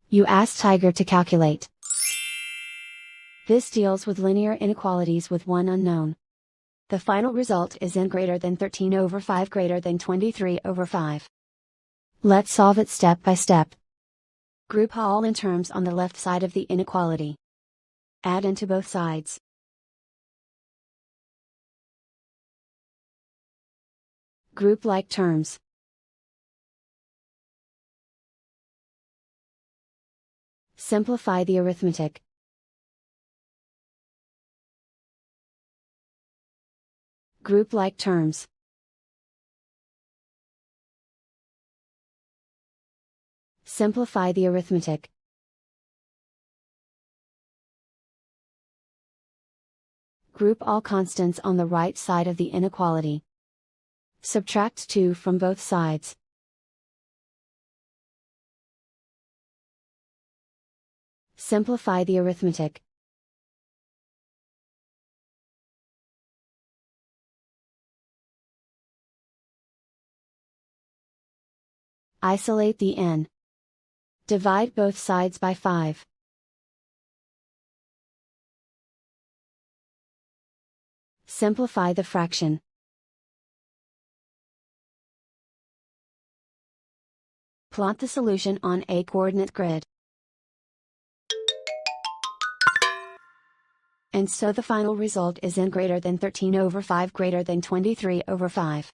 You ask Tiger to calculate. This deals with linear inequalities with one unknown. The final result is n greater than 13 over 5 greater than 23 over 5. Let's solve it step by step. Group all in terms on the left side of the inequality. Add n to both sides. Group like terms. Simplify the arithmetic. Group like terms. Simplify the arithmetic. Group all constants on the right side of the inequality. Subtract 2 from both sides. Simplify the arithmetic. Isolate the n. Divide both sides by 5. Simplify the fraction. Plot the solution on a coordinate grid. And so the final result is n greater than 13 over 5 greater than 23 over 5.